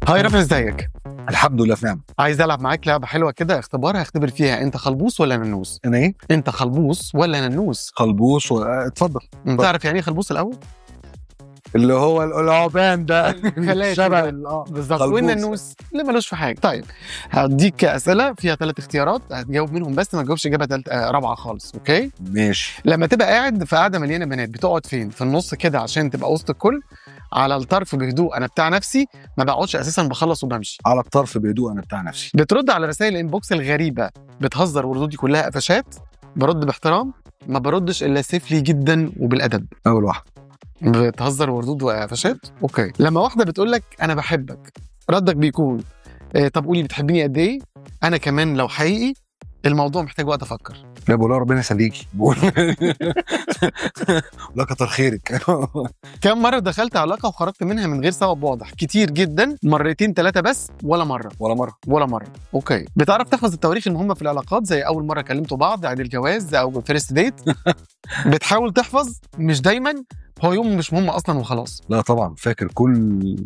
هاي رافع، ازيك؟ الحمد لله في نعمة. عايز العب معاك لعبه حلوه كده، اختبار هختبر فيها انت خلبوس ولا ننوس. انا ايه؟ انت خلبوس ولا ننوس؟ خلبوس اتفضل. انت تعرف يعني ايه خلبوس الاول؟ اللي هو العبان ده شبه بالظبط. والننوس اللي ملوش في حاجه. طيب هديك اسئله فيها 3 اختيارات، هتجاوب منهم بس ما تجاوبش اجابه رابعه خالص. اوكي ماشي. لما تبقى قاعد في قاعده مليانه بنات، بتقعد فين؟ في النص كده عشان تبقى وسط الكل، على الطرف بهدوء انا بتاع نفسي، ما بقعدش اساسا، بخلص وبمشي. على الطرف بهدوء انا بتاع نفسي. بترد على رسائل الانبوكس الغريبه، بتهزر وردودي كلها قفشات، برد باحترام، ما بردش الا سيفلي جدا وبالادب. اول واحد. بتهزر وردود وقفشات. اوكي. لما واحده بتقول لك انا بحبك، ردك بيكون طب قولي بتحبيني قد ايه؟ انا كمان لو حقيقي الموضوع محتاج وقت افكر. لا بقول لها ربنا يخليكي. بقول لا كتر خيرك. كم مره دخلت علاقه وخرجت منها من غير سبب واضح؟ كتير جدا، مرتين 3 بس، ولا مره؟ ولا مره. اوكي. بتعرف تحفظ التواريخ المهمه في العلاقات، زي اول مره كلمتوا بعض، عيد الجواز، او فيرست ديت؟ بتحاول تحفظ، مش دايما، هو يوم مش مهم اصلا وخلاص. لا طبعا فاكر كل.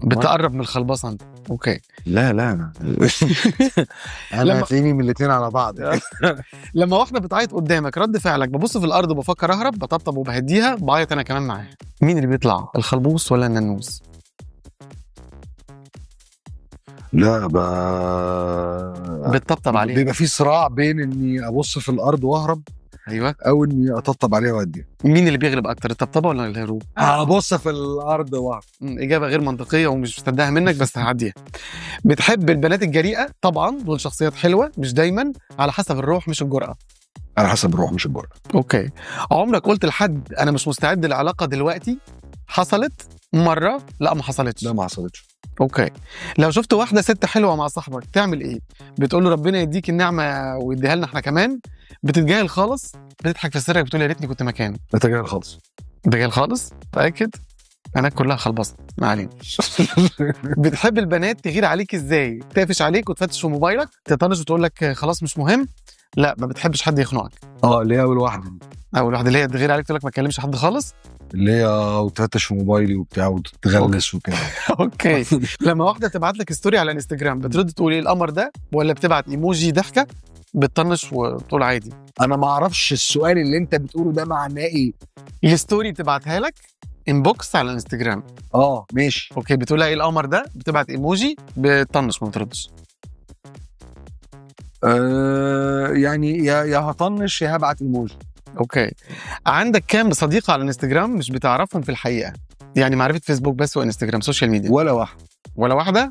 بتقرب من الخلبصه انت. اوكي. لا انا هتلاقيني من الاثنين على بعض. لما واحده بتعيط قدامك، رد فعلك ببص في الارض وبفكر اهرب، بطبطب وبهديها، بعيط انا كمان معاها؟ مين اللي بيطلع، الخلبوس ولا الننوس؟ لا بتطبطب عليها. بيبقى في صراع بين اني ابص في الارض واهرب، ايوه، او اني اطبطب عليها واديها. مين اللي بيغلب اكتر، الطبطبه ولا الهروب؟ ابص في الارض واهرب. اجابه غير منطقيه ومش مصدقها منك، بس هعديها. بتحب البنات الجريئه؟ طبعا دول شخصيات حلوه، مش دايما، على حسب الروح مش الجرأه. على حسب الروح مش الجرأه. اوكي. عمرك قلت لحد انا مش مستعد للعلاقه دلوقتي؟ حصلت مره؟ لا ما حصلتش. لا ما حصلتش. اوكي. لو شفت واحده ست حلوه مع صاحبك، تعمل ايه؟ بتقول له ربنا يديك النعمه ويديها لنا احنا كمان؟ بتتجاهل خالص؟ بتضحك في سرك بتقول يا ريتني كنت مكانه؟ بتجاهل خالص. بتجاهل خالص؟ متاكد؟ انا كلها خلبصه، ما علينا. بتحب البنات تغير عليك ازاي؟ تقفش عليك وتفتش في موبايلك، تطنش وتقول لك خلاص مش مهم؟ لا ما بتحبش حد يخنقك. اللي هي اول واحده. اول واحده اللي هي تغير عليك، تقول لك ما تكلمش حد خالص، اللي هي وتفتش في موبايلي وبتاع وتغلس وكده. اوكي. لما واحده تبعت لك ستوري على انستجرام، بترد تقول ايه القمر ده، ولا بتبعت ايموجي ضحكه، بتطنش وتقول عادي؟ انا ما اعرفش السؤال اللي انت بتقوله ده معناه ايه. الستوري بتبعتها لك انبوكس على انستجرام. ماشي. اوكي. بتقولها ايه القمر ده، بتبعت ايموجي، بتطنش ما بتردش؟ يعني يا هطنش يا هبعت ايموجي. اوكي. عندك كام صديقه على الانستجرام مش بتعرفهم في الحقيقه؟ يعني معرفه فيسبوك بس وانستجرام، سوشيال ميديا؟ ولا واحده.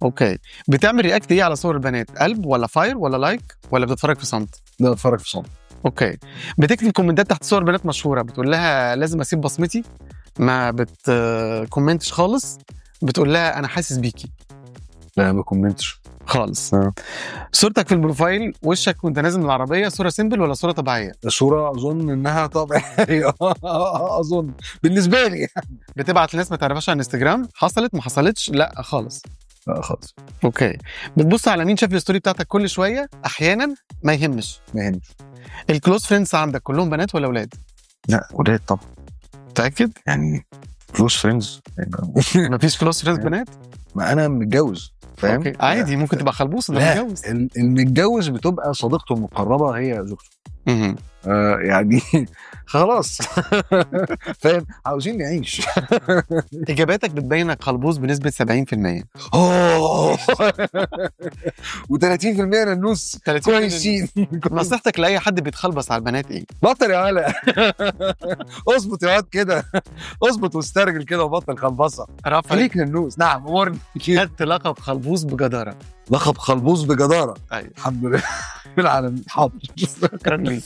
اوكي. بتعمل رياكت ايه على صور البنات، قلب ولا فاير ولا لايك ولا بتتفرج في صمت؟ لا بتفرج في صمت. اوكي. بتكتب كومنتات تحت صور بنات مشهوره، بتقول لها لازم اسيب بصمتي، ما بتكومنتش خالص، بتقول لها انا حاسس بيكي؟ لا ما كومنتش خالص. صورتك في البروفايل، وشك وانت نازل من العربيه، صوره سيمبل ولا صوره طبيعيه؟ الصوره اظن انها طبيعيه. اظن بالنسبه لي. بتبعت لناس ما تعرفهاش على انستجرام؟ حصلت ما حصلتش؟ لا خالص. لا خالص. اوكي. بتبص على مين شاف الستوري بتاعتك كل شويه؟ احيانا ما يهمش. الكلوز فريندز عندك كلهم بنات ولا اولاد؟ لا ولاد طبعا. متاكد؟ يعني كلوز فريندز مفيش كلوز فريندز بنات؟ ما انا متجوز، فاهم؟ اوكي عادي، ممكن تبقى خلبوس ده متجوز. المتجوز بتبقى صديقته المقربه هي زوجته. يعني خلاص. فاهم؟ عاوزين نعيش. اجاباتك بتبين انك خلبوس بنسبه 70%. و30% ننوس كويسين. نصيحتك لاي حد بيتخلبص على البنات ايه؟ بطل يا ولا. اظبط يا واد كده، اظبط واسترجل كده وبطل خلبصه. خليك ننوس. نعم امورني. خدت لقب خلبوس بجداره. لقب خلبوس بجداره. ايوه الحمد لله. في العالم. حاضر. شكرا ليك.